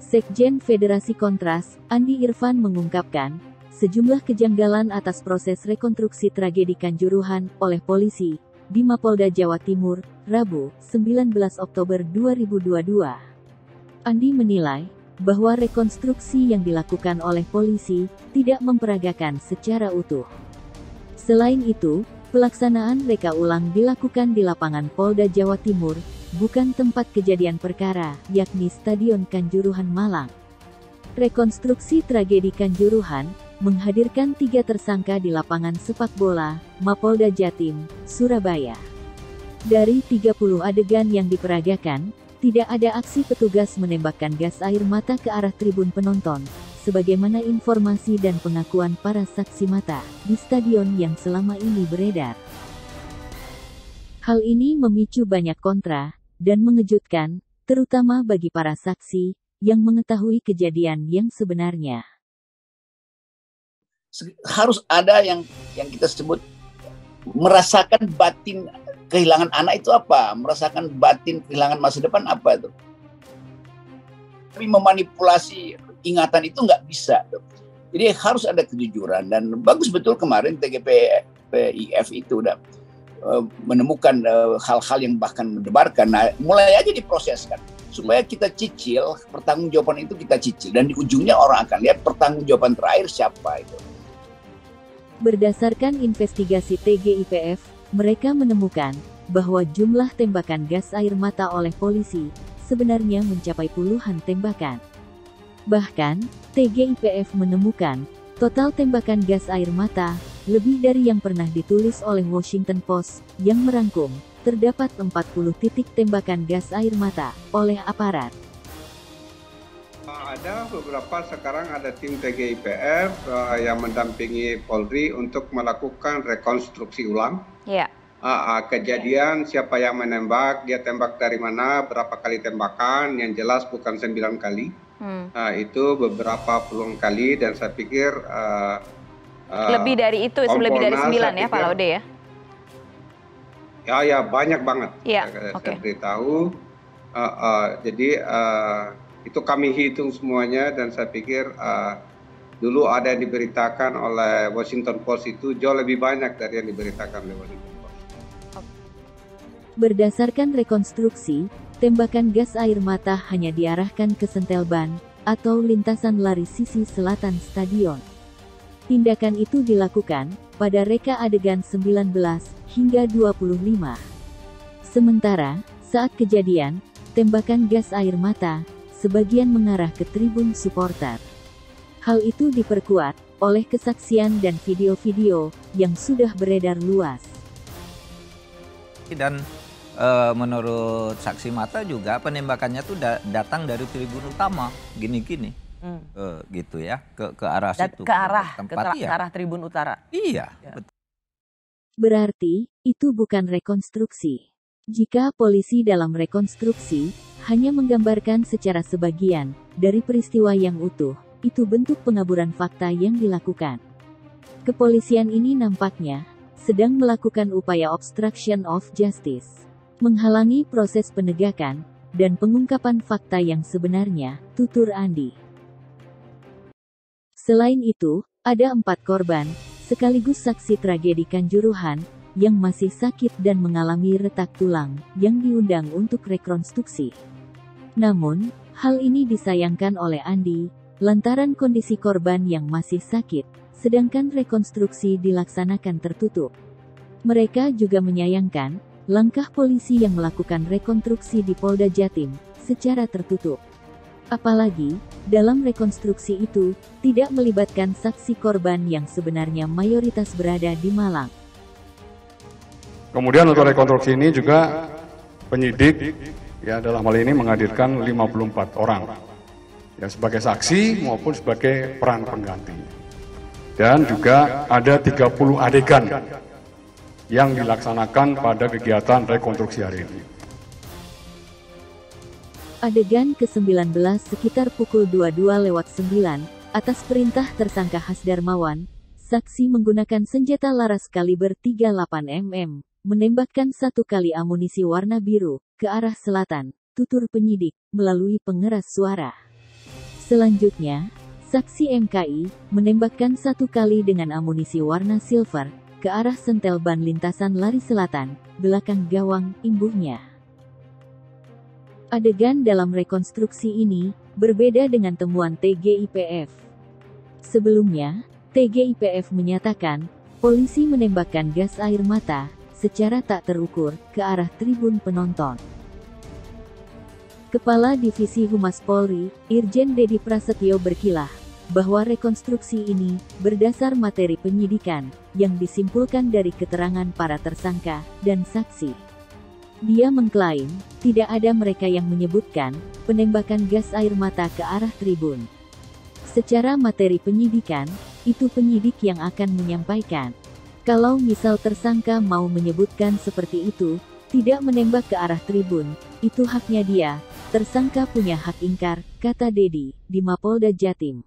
Sekjen Federasi Kontras, Andi Irfan mengungkapkan, sejumlah kejanggalan atas proses rekonstruksi tragedi Kanjuruhan oleh polisi di Mapolda Jawa Timur, Rabu, 19 Oktober 2022. Andi menilai bahwa rekonstruksi yang dilakukan oleh polisi tidak memperagakan secara utuh. Selain itu, pelaksanaan reka ulang dilakukan di lapangan Polda Jawa Timur, bukan tempat kejadian perkara, yakni Stadion Kanjuruhan Malang. Rekonstruksi tragedi Kanjuruhan menghadirkan 3 tersangka di lapangan sepak bola, Mapolda Jatim, Surabaya. Dari 30 adegan yang diperagakan, tidak ada aksi petugas menembakkan gas air mata ke arah tribun penonton, sebagaimana informasi dan pengakuan para saksi mata di stadion yang selama ini beredar. Hal ini memicu banyak kontra dan mengejutkan, terutama bagi para saksi yang mengetahui kejadian yang sebenarnya. Harus ada yang kita sebut merasakan batin kehilangan anak itu apa, merasakan batin kehilangan masa depan apa itu. Tapi memanipulasi ingatan itu nggak bisa. Jadi harus ada kejujuran, dan bagus betul kemarin TGPIF itu udah menemukan hal-hal yang bahkan mendebarkan. Nah, mulai aja diproseskan supaya kita cicil, pertanggungjawaban itu kita cicil, dan di ujungnya orang akan lihat pertanggungjawaban terakhir siapa itu. Berdasarkan investigasi TGIPF, mereka menemukan bahwa jumlah tembakan gas air mata oleh polisi sebenarnya mencapai puluhan tembakan. Bahkan, TGIPF menemukan total tembakan gas air mata lebih dari yang pernah ditulis oleh Washington Post, yang merangkum, terdapat 40 titik tembakan gas air mata oleh aparat. Ada beberapa, sekarang ada tim TGIPF yang mendampingi Polri untuk melakukan rekonstruksi ulang. Kejadian siapa yang menembak, dia tembak dari mana, berapa kali tembakan, yang jelas bukan 9 kali. Itu beberapa puluh kali, dan saya pikir lebih dari itu, lebih dari 9 ya Pak Laude ya? Ya banyak banget. Saya beritahu. Jadi itu kami hitung semuanya, dan saya pikir dulu ada yang diberitakan oleh Washington Post itu jauh lebih banyak dari yang diberitakan oleh Washington Post. Berdasarkan rekonstruksi, tembakan gas air mata hanya diarahkan ke sentel ban atau lintasan lari sisi selatan stadion. Tindakan itu dilakukan pada reka adegan 19 hingga 25. Sementara, saat kejadian, tembakan gas air mata sebagian mengarah ke tribun supporter. Hal itu diperkuat oleh kesaksian dan video-video yang sudah beredar luas. Dan menurut saksi mata juga penembakannya tuh datang dari tribun utama, gini-gini. Gitu ya, ke arah situ. Ke arah tribun utara. Iya, betul. Berarti, itu bukan rekonstruksi. Jika polisi dalam rekonstruksi hanya menggambarkan secara sebagian dari peristiwa yang utuh, itu bentuk pengaburan fakta yang dilakukan. Kepolisian ini nampaknya sedang melakukan upaya obstruction of justice, menghalangi proses penegakan dan pengungkapan fakta yang sebenarnya, tutur Andi. Selain itu, ada 4 korban, sekaligus saksi tragedi Kanjuruhan, yang masih sakit dan mengalami retak tulang, yang diundang untuk rekonstruksi. Namun, hal ini disayangkan oleh Andi, lantaran kondisi korban yang masih sakit, sedangkan rekonstruksi dilaksanakan tertutup. Mereka juga menyayangkan langkah polisi yang melakukan rekonstruksi di Polda Jatim secara tertutup. Apalagi, dalam rekonstruksi itu, tidak melibatkan saksi korban yang sebenarnya mayoritas berada di Malang. Kemudian untuk rekonstruksi ini juga penyidik, ya dalam hal ini menghadirkan 54 orang, ya sebagai saksi maupun sebagai peran pengganti. Dan juga ada 30 adegan yang dilaksanakan pada kegiatan rekonstruksi hari ini. Adegan ke-19 sekitar pukul 22:09, atas perintah tersangka Hasdarmawan, saksi menggunakan senjata laras kaliber 38 mm, menembakkan 1 kali amunisi warna biru ke arah selatan, tutur penyidik melalui pengeras suara. Selanjutnya, saksi MKI menembakkan 1 kali dengan amunisi warna silver ke arah sentel ban lintasan lari selatan, belakang gawang, imbuhnya. Adegan dalam rekonstruksi ini berbeda dengan temuan TGIPF. Sebelumnya, TGIPF menyatakan polisi menembakkan gas air mata secara tak terukur ke arah tribun penonton. Kepala Divisi Humas Polri, Irjen Dedi Prasetyo berkilah bahwa rekonstruksi ini berdasar materi penyidikan yang disimpulkan dari keterangan para tersangka dan saksi. Dia mengklaim tidak ada mereka yang menyebutkan penembakan gas air mata ke arah tribun. Secara materi penyidikan, itu penyidik yang akan menyampaikan. Kalau misal tersangka mau menyebutkan seperti itu, tidak menembak ke arah tribun, itu haknya dia. Tersangka punya hak ingkar, kata Dedi, di Mapolda Jatim.